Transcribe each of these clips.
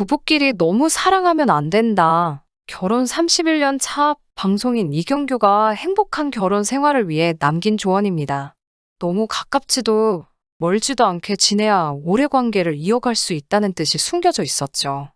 부부끼리 너무 사랑하면 안 된다. 결혼 31년 차 방송인 이경규가 행복한 결혼 생활을 위해 남긴 조언입니다. 너무 가깝지도 멀지도 않게 지내야 오래 관계를 이어갈 수 있다는 뜻이 숨겨져 있었죠.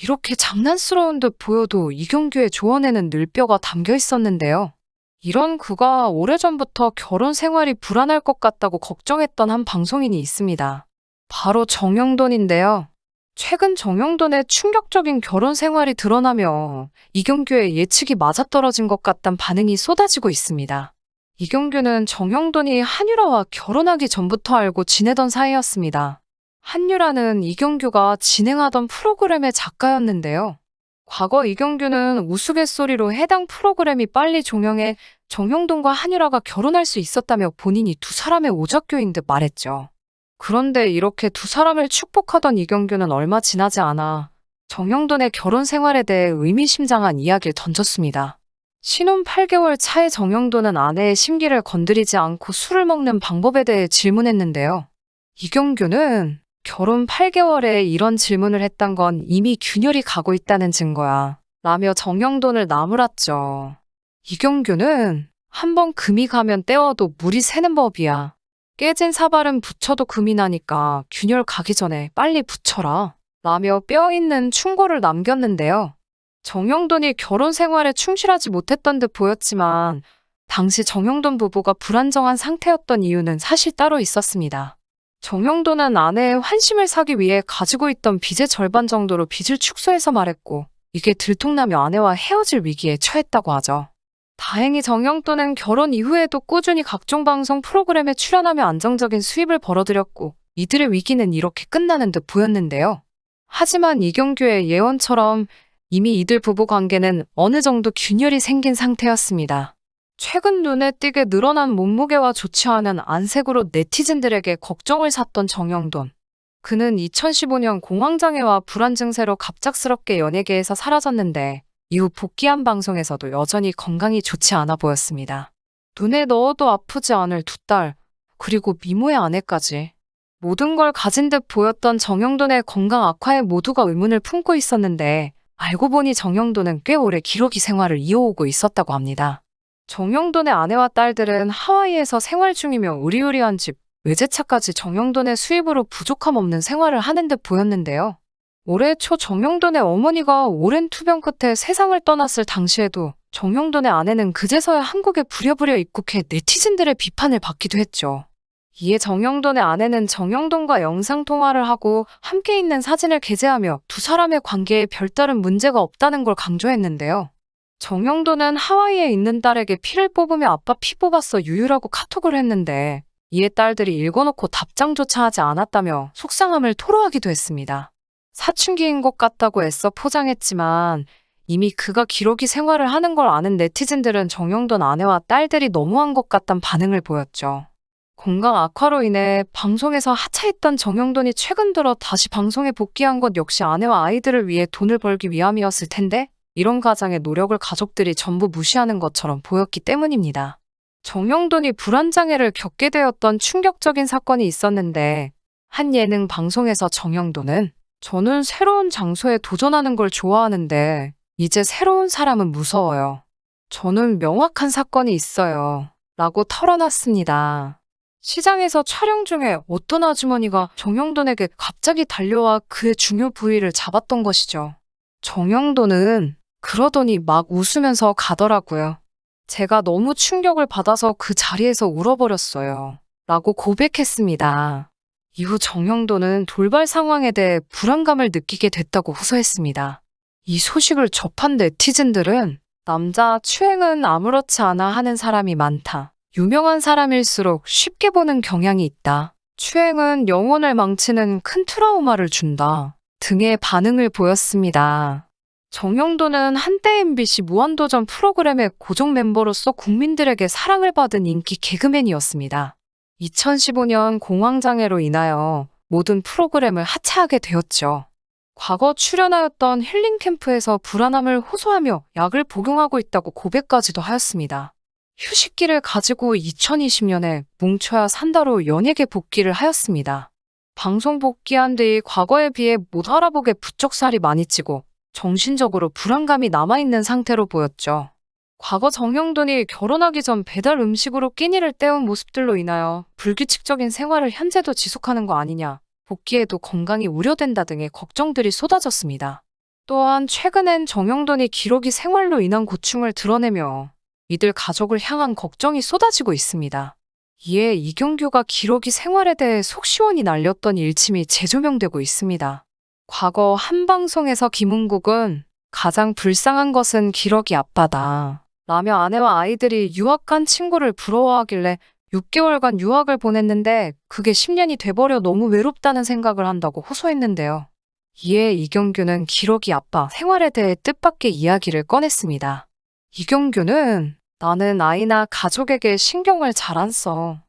이렇게 장난스러운 듯 보여도 이경규의 조언에는 늘 뼈가 담겨 있었는데요. 이런 그가 오래전부터 결혼 생활이 불안할 것 같다고 걱정했던 한 방송인이 있습니다. 바로 정영돈인데요. 최근 정영돈의 충격적인 결혼 생활이 드러나며 이경규의 예측이 맞아떨어진 것 같다는 반응이 쏟아지고 있습니다. 이경규는 정영돈이 한유라와 결혼하기 전부터 알고 지내던 사이였습니다. 한유라는 이경규가 진행하던 프로그램의 작가였는데요. 과거 이경규는 우스갯소리로 해당 프로그램이 빨리 종영해 정영돈과 한유라가 결혼할 수 있었다며 본인이 두 사람의 오작교인 듯 말했죠. 그런데 이렇게 두 사람을 축복하던 이경규는 얼마 지나지 않아 정영돈의 결혼 생활에 대해 의미심장한 이야기를 던졌습니다. 신혼 8개월 차의 정영돈은 아내의 심기를 건드리지 않고 술을 먹는 방법에 대해 질문했는데요. 이경규는 결혼 8개월에 이런 질문을 했단 건 이미 균열이 가고 있다는 증거야 라며 정영돈을 나무랐죠. 이경규는 한번 금이 가면 떼어도 물이 새는 법이야. 깨진 사발은 붙여도 금이 나니까 균열 가기 전에 빨리 붙여라 라며 뼈 있는 충고를 남겼는데요. 정영돈이 결혼 생활에 충실하지 못했던 듯 보였지만 당시 정영돈 부부가 불안정한 상태였던 이유는 사실 따로 있었습니다. 정영돈은 아내의 환심을 사기 위해 가지고 있던 빚의 절반 정도로 빚을 축소해서 말했고 이게 들통나며 아내와 헤어질 위기에 처했다고 하죠. 다행히 정영돈은 결혼 이후에도 꾸준히 각종 방송 프로그램에 출연하며 안정적인 수입을 벌어들였고 이들의 위기는 이렇게 끝나는 듯 보였는데요. 하지만 이경규의 예언처럼 이미 이들 부부 관계는 어느 정도 균열이 생긴 상태였습니다. 최근 눈에 띄게 늘어난 몸무게와 좋지 않은 안색으로 네티즌들에게 걱정을 샀던 정영돈. 그는 2015년 공황장애와 불안 증세로 갑작스럽게 연예계에서 사라졌는데 이후 복귀한 방송에서도 여전히 건강이 좋지 않아 보였습니다. 눈에 넣어도 아프지 않을 두 딸, 그리고 미모의 아내까지. 모든 걸 가진 듯 보였던 정영돈의 건강 악화에 모두가 의문을 품고 있었는데 알고 보니 정영돈은 꽤 오래 기러기 생활을 이어오고 있었다고 합니다. 정영돈의 아내와 딸들은 하와이에서 생활 중이며 으리으리한 집, 외제차까지 정영돈의 수입으로 부족함 없는 생활을 하는 듯 보였는데요. 올해 초 정영돈의 어머니가 오랜 투병 끝에 세상을 떠났을 당시에도 정영돈의 아내는 그제서야 한국에 부랴부랴 입국해 네티즌들의 비판을 받기도 했죠. 이에 정영돈의 아내는 정영돈과 영상통화를 하고 함께 있는 사진을 게재하며 두 사람의 관계에 별다른 문제가 없다는 걸 강조했는데요. 정영돈은 하와이에 있는 딸에게 피를 뽑으며 아빠 피 뽑았어 유유라고 카톡을 했는데 이에 딸들이 읽어놓고 답장조차 하지 않았다며 속상함을 토로하기도 했습니다. 사춘기인 것 같다고 애써 포장했지만 이미 그가 기러기 생활을 하는 걸 아는 네티즌들은 정영돈 아내와 딸들이 너무한 것 같단 반응을 보였죠. 건강 악화로 인해 방송에서 하차했던 정영돈이 최근 들어 다시 방송에 복귀한 것 역시 아내와 아이들을 위해 돈을 벌기 위함이었을 텐데 이런 가장의 노력을 가족들이 전부 무시하는 것처럼 보였기 때문입니다. 정영돈이 불안장애를 겪게 되었던 충격적인 사건이 있었는데 한 예능 방송에서 정영돈은 저는 새로운 장소에 도전하는 걸 좋아하는데 이제 새로운 사람은 무서워요. 저는 명확한 사건이 있어요. 라고 털어놨습니다. 시장에서 촬영 중에 어떤 아주머니가 정영돈에게 갑자기 달려와 그의 중요 부위를 잡았던 것이죠. 정영돈은 그러더니 막 웃으면서 가더라고요. 제가 너무 충격을 받아서 그 자리에서 울어버렸어요. 라고 고백했습니다. 이후 정영돈은 돌발 상황에 대해 불안감을 느끼게 됐다고 호소했습니다. 이 소식을 접한 네티즌들은 남자 추행은 아무렇지 않아 하는 사람이 많다. 유명한 사람일수록 쉽게 보는 경향이 있다. 추행은 영혼을 망치는 큰 트라우마를 준다. 등의 반응을 보였습니다. 정영돈은 한때 MBC 무한도전 프로그램의 고정 멤버로서 국민들에게 사랑을 받은 인기 개그맨이었습니다. 2015년 공황장애로 인하여 모든 프로그램을 하차하게 되었죠. 과거 출연하였던 힐링캠프에서 불안함을 호소하며 약을 복용하고 있다고 고백까지도 하였습니다. 휴식기를 가지고 2020년에 뭉쳐야 산다로 연예계 복귀를 하였습니다. 방송 복귀한 뒤 과거에 비해 못 알아보게 부쩍 살이 많이 찌고 정신적으로 불안감이 남아있는 상태로 보였죠. 과거 정형돈이 결혼하기 전 배달 음식으로 끼니를 때운 모습들로 인하여 불규칙적인 생활을 현재도 지속하는 거 아니냐, 복귀에도 건강이 우려된다 등의 걱정들이 쏟아졌습니다. 또한 최근엔 정형돈이 기러기 생활로 인한 고충을 드러내며 이들 가족을 향한 걱정이 쏟아지고 있습니다. 이에 이경규가 기러기 생활에 대해 속시원히 날렸던 일침이 재조명되고 있습니다. 과거 한 방송에서 김은국은 가장 불쌍한 것은 기러기 아빠다 라며 아내와 아이들이 유학 간 친구를 부러워하길래 6개월간 유학을 보냈는데 그게 10년이 돼버려 너무 외롭다는 생각을 한다고 호소했는데요. 이에 이경규는 기러기 아빠 생활에 대해 뜻밖의 이야기를 꺼냈습니다. 이경규는 나는 아이나 가족에게 신경을 잘 안 써.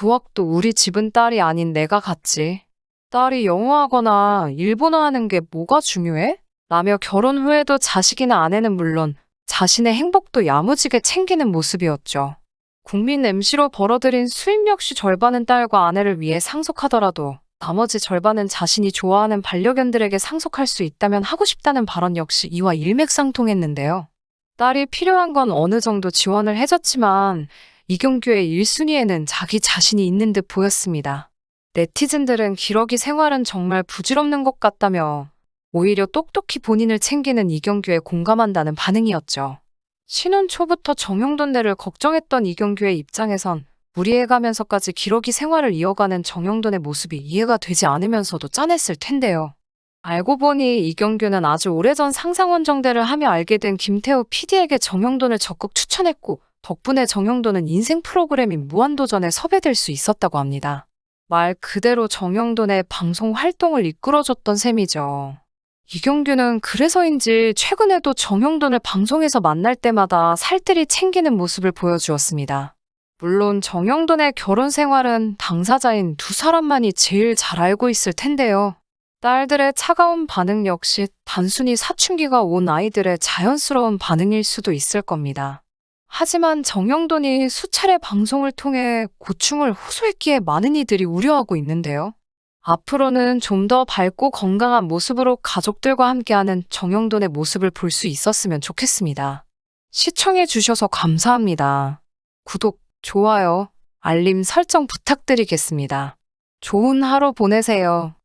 유학도 우리 집은 딸이 아닌 내가 갔지. 딸이 영어하거나 일본어 하는 게 뭐가 중요해? 라며 결혼 후에도 자식이나 아내는 물론 자신의 행복도 야무지게 챙기는 모습이었죠. 국민 MC로 벌어들인 수입 역시 절반은 딸과 아내를 위해 상속하더라도 나머지 절반은 자신이 좋아하는 반려견들에게 상속할 수 있다면 하고 싶다는 발언 역시 이와 일맥상통했는데요. 딸이 필요한 건 어느 정도 지원을 해줬지만 이경규의 1순위에는 자기 자신이 있는 듯 보였습니다. 네티즌들은 기러기 생활은 정말 부질없는 것 같다며 오히려 똑똑히 본인을 챙기는 이경규에 공감한다는 반응이었죠. 신혼 초부터 정형돈네를 걱정했던 이경규의 입장에선 무리해가면서까지 기러기 생활을 이어가는 정형돈의 모습이 이해가 되지 않으면서도 짠했을 텐데요. 알고 보니 이경규는 아주 오래전 상상원정대를 하며 알게 된 김태우 PD에게 정형돈을 적극 추천했고 덕분에 정형돈은 인생 프로그램인 무한도전에 섭외될 수 있었다고 합니다. 말 그대로 정형돈의 방송 활동을 이끌어줬던 셈이죠. 이경규는 그래서인지 최근에도 정형돈을 방송에서 만날 때마다 살뜰히 챙기는 모습을 보여주었습니다. 물론 정형돈의 결혼 생활은 당사자인 두 사람만이 제일 잘 알고 있을 텐데요. 딸들의 차가운 반응 역시 단순히 사춘기가 온 아이들의 자연스러운 반응일 수도 있을 겁니다. 하지만 정형돈이 수차례 방송을 통해 고충을 호소했기에 많은 이들이 우려하고 있는데요. 앞으로는 좀 더 밝고 건강한 모습으로 가족들과 함께하는 정형돈의 모습을 볼 수 있었으면 좋겠습니다. 시청해 주셔서 감사합니다. 구독, 좋아요, 알림 설정 부탁드리겠습니다. 좋은 하루 보내세요.